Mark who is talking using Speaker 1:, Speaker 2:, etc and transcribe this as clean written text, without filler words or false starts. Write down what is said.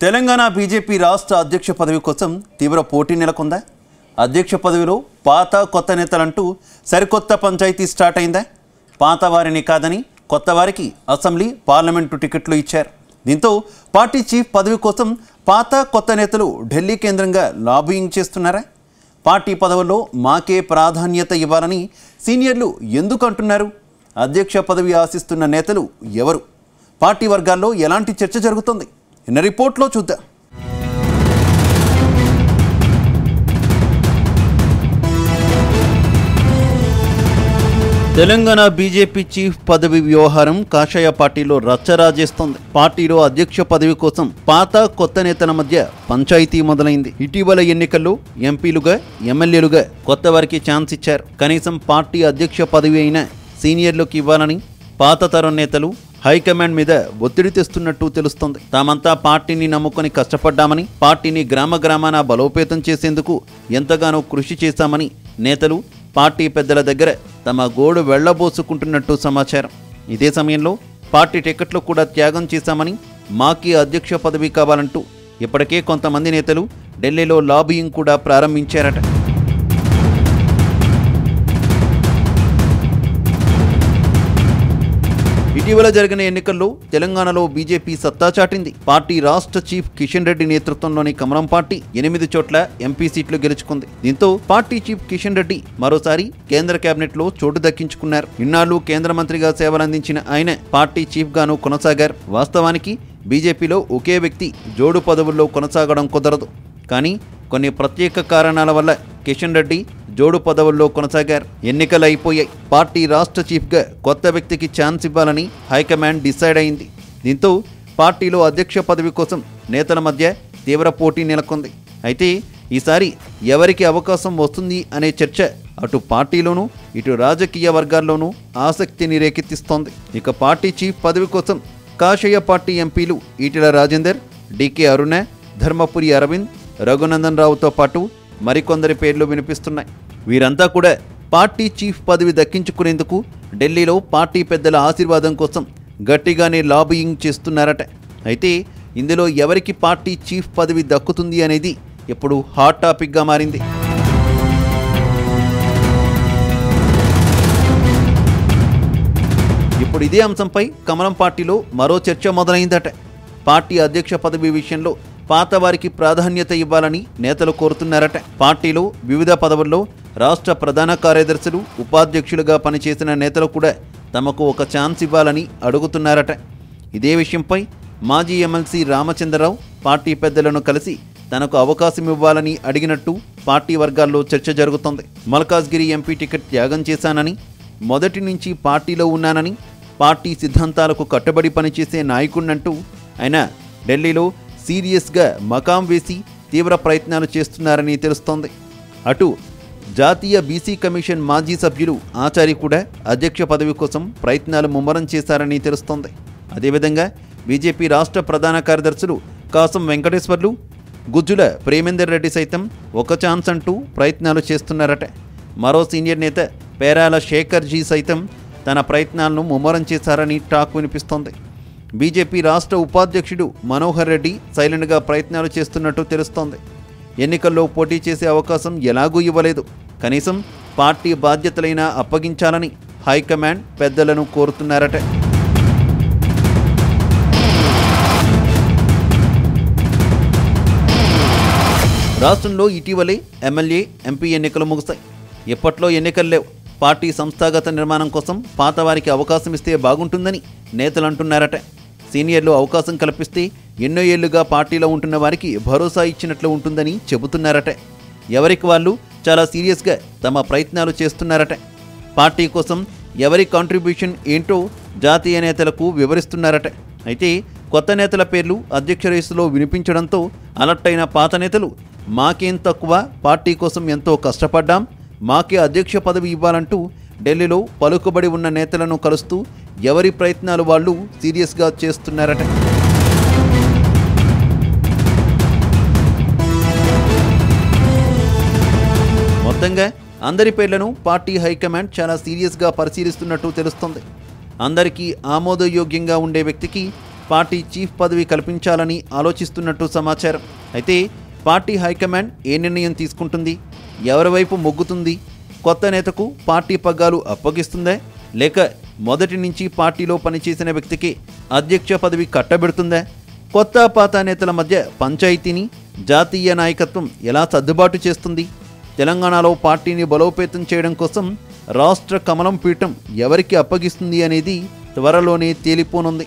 Speaker 1: Telangana BJP రాష్ట్ర అధ్యక్ష పదవి కోసం తీవ్ర పోటీ నెలకొందా? అధ్యక్ష పదవిలో పాత కొత్త నేతలంటూ సరికొత్త పంచాయతీ స్టార్ట్ అయిందా? పాత వారిని కాదని కొత్త వారికి అసెంబ్లీ పార్లమెంటు టికెట్లు ఇచ్చారు. దీంతో పార్టీ చీఫ్ పదవి కోసం పాత కొత్త నేతలు ఢిల్లీ కేంద్రంగా లాబియింగ్ చేస్తున్నారా? పార్టీ పదవుల్లో మాకే ప్రాధాన్యత ఇవ్వాలని సీనియర్లు ఎందుకు అంటున్నారు? అధ్యక్ష పదవి ఆశిస్తున్న నేతలు ఎవరు? పార్టీ వర్గాల్లో ఎలాంటి చర్చ జరుగుతుంది? ఇన్న రిపోర్ట్లో చూద్దాం. తెలంగాణ బీజేపీ చీఫ్ పదవి వ్యవహారం కాషాయ పార్టీలో రచ్చరాజేస్తోంది. పార్టీలో అధ్యక్ష పదవి కోసం పాత కొత్త నేతల మధ్య పంచాయతీ మొదలైంది. ఇటీవల ఎన్నికల్లో ఎంపీలుగా ఎమ్మెల్యేలుగా కొత్త వారికి ఛాన్స్ ఇచ్చారు. కనీసం పార్టీ అధ్యక్ష పదవి అయినా సీనియర్లకు ఇవ్వాలని పాత తరం నేతలు హైకమాండ్ మీద ఒత్తిడి తెస్తున్నట్టు తెలుస్తోంది. తామంతా పార్టీని నమ్ముకొని కష్టపడ్డామని, పార్టీని గ్రామ గ్రామాన బలోపేతం చేసేందుకు ఎంతగానో కృషి చేశామని నేతలు పార్టీ పెద్దల దగ్గర తమ గోడు వెళ్లబోసుకుంటున్నట్టు సమాచారం. ఇదే సమయంలో పార్టీ టికెట్లు కూడా త్యాగం చేశామని, మాకీ అధ్యక్ష పదవి కావాలంటూ ఇప్పటికే కొంతమంది నేతలు ఢిల్లీలో లాబియింగ్ కూడా ప్రారంభించారట. ఇటీవల జరిగిన ఎన్నికల్లో తెలంగాణలో బీజేపీ సత్తా చాటింది. పార్టీ రాష్ట్ర చీఫ్ కిషన్ రెడ్డి నేతృత్వంలోని కమలం పార్టీ 8 చోట్ల ఎంపీ సీట్లు గెలుచుకుంది. దీంతో పార్టీ చీఫ్ కిషన్ రెడ్డి మరోసారి కేంద్ర కేబినెట్ లో చోటు దక్కించుకున్నారు. ఇన్నాళ్లు కేంద్ర మంత్రిగా సేవలందించిన ఆయన పార్టీ చీఫ్ గాను కొనసాగారు. వాస్తవానికి బీజేపీలో ఒకే వ్యక్తి జోడు పదవుల్లో కొనసాగడం కుదరదు. కానీ కొన్ని ప్రత్యేక కారణాల వల్ల కిషన్ రెడ్డి జోడు పదవుల్లో కొనసాగారు. ఎన్నికలు అయిపోయాయి. పార్టీ రాష్ట్ర చీఫ్గా కొత్త వ్యక్తికి ఛాన్స్ ఇవ్వాలని హైకమాండ్ డిసైడ్ అయింది. దీంతో పార్టీలో అధ్యక్ష పదవి కోసం నేతల మధ్య తీవ్ర పోటీ నెలకొంది. అయితే ఈసారి ఎవరికి అవకాశం వస్తుంది అనే చర్చ అటు పార్టీలోనూ ఇటు రాజకీయ వర్గాల్లోనూ ఆసక్తిని రేకెత్తిస్తోంది. ఇక పార్టీ చీఫ్ పదవి కోసం కాషాయ పార్టీ ఎంపీలు ఈటెల రాజేందర్, డికే అరుణ, ధర్మపురి అరవింద్, రఘునందన్ రావుతో పాటు మరికొందరి పేర్లు వినిపిస్తున్నాయి. వీరంతా కూడా పార్టీ చీఫ్ పదవి దక్కించుకునేందుకు ఢిల్లీలో పార్టీ పెద్దల ఆశీర్వాదం కోసం గట్టిగానే లాబియింగ్ చేస్తున్నారట. అయితే ఇందులో ఎవరికి పార్టీ చీఫ్ పదవి దక్కుతుంది అనేది ఇప్పుడు హాట్ టాపిక్గా మారింది. ఇప్పుడు ఇదే అంశంపై కమలం పార్టీలో మరో చర్చ మొదలైందట. పార్టీ అధ్యక్ష పదవి విషయంలో పాత వారికి ప్రాధాన్యత ఇవ్వాలని నేతలు కోరుతున్నారట. పార్టీలో వివిధ పదవుల్లో రాష్ట్ర ప్రధాన కార్యదర్శులు, ఉపాధ్యక్షులుగా పనిచేసిన నేతలు కూడా తమకు ఒక ఛాన్స్ ఇవ్వాలని అడుగుతున్నారట. ఇదే విషయంపై మాజీ ఎమ్మెల్సీ రామచంద్రరావు పార్టీ పెద్దలను కలిసి తనకు అవకాశం ఇవ్వాలని అడిగినట్టు పార్టీ వర్గాల్లో చర్చ జరుగుతోంది. మల్కాజ్గిరి ఎంపీ టికెట్ త్యాగం చేశానని, మొదటి నుంచి పార్టీలో ఉన్నానని, పార్టీ సిద్ధాంతాలకు కట్టుబడి పనిచేసే నాయకుడినంటూ ఆయన ఢిల్లీలో సీరియస్గా మకాం వేసి తీవ్ర ప్రయత్నాలు చేస్తున్నారని తెలుస్తోంది. అటు జాతీయ బీసీ కమిషన్ మాజీ సభ్యులు ఆచారి కూడా అధ్యక్ష పదవి కోసం ప్రయత్నాలు ముమ్మరం చేశారని తెలుస్తోంది. అదేవిధంగా బీజేపీ రాష్ట్ర ప్రధాన కార్యదర్శులు కాసం వెంకటేశ్వర్లు, గుజ్జుల ప్రేమేందర్ రెడ్డి సైతం ఒక ఛాన్స్ అంటూ ప్రయత్నాలు చేస్తున్నారట. మరో సీనియర్ నేత పేరాల శేఖర్జీ సైతం తన ప్రయత్నాలను ముమ్మరం చేశారని టాక్ వినిపిస్తోంది. బీజేపీ రాష్ట్ర ఉపాధ్యక్షుడు మనోహర్ రెడ్డి సైలెంట్గా ప్రయత్నాలు చేస్తున్నట్టు తెలుస్తోంది. ఎన్నికల్లో పోటీ చేసే అవకాశం ఎలాగూ ఇవ్వలేదు. కనీసం పార్టీ బాధ్యతలైనా అప్పగించాలని హైకమాండ్ పెద్దలను కోరుతున్నారట. రాష్ట్రంలో ఇటీవలే ఎమ్మెల్యే, ఎంపీ ఎన్నికలు ముగిశాయి. ఇప్పట్లో ఎన్నికలు లేవు. పార్టీ సంస్థాగత నిర్మాణం కోసం పాత వారికి అవకాశం ఇస్తే బాగుంటుందని నేతలు అంటున్నారట. సీనియర్లు అవకాశం కల్పిస్తే ఎన్నో ఏళ్లుగా పార్టీలో ఉంటున్న వారికి భరోసా ఇచ్చినట్లు ఉంటుందని చెబుతున్నారట. ఎవరికి వాళ్ళు చాలా సీరియస్గా తమ ప్రయత్నాలు చేస్తున్నారట. పార్టీ కోసం ఎవరి కాంట్రిబ్యూషన్ ఏంటో జాతీయ నేతలకు వివరిస్తున్నారట. అయితే కొత్త నేతల పేర్లు అధ్యక్ష రేసులో వినిపించడంతో అలర్ట్ అయిన పాత నేతలు మాకేం తక్కువ, పార్టీ కోసం ఎంతో కష్టపడ్డాం, మాకే అధ్యక్ష పదవి ఇవ్వాలంటూ ఢిల్లీలో పలుకుబడి ఉన్న నేతలను కలుస్తూ ఎవరి ప్రయత్నాలు వాళ్ళు సీరియస్గా చేస్తున్నారట. మొత్తంగా అందరి పేర్లను పార్టీ హైకమాండ్ చాలా సీరియస్గా పరిశీలిస్తున్నట్టు తెలుస్తోంది. అందరికీ ఆమోదయోగ్యంగా ఉండే వ్యక్తికి పార్టీ చీఫ్ పదవి కల్పించాలని ఆలోచిస్తున్నట్టు సమాచారం. అయితే పార్టీ హైకమాండ్ ఏ నిర్ణయం తీసుకుంటుంది, ఎవరి వైపు మొగ్గుతుంది, కొత్త నేతకు పార్టీ పగ్గాలు అప్పగిస్తుందా, లేక మొదటి నుంచి పార్టీలో పనిచేసిన వ్యక్తికి అధ్యక్ష పదవి కట్టబెడుతుందా? కొత్త పాత నేతల మధ్య పంచాయతీని జాతీయ నాయకత్వం ఎలా సర్దుబాటు చేస్తుంది? తెలంగాణలో పార్టీని బలోపేతం చేయడం కోసం రాష్ట్ర కమలం పీఠం ఎవరికి అప్పగిస్తుంది అనేది త్వరలోనే తేలిపోనుంది.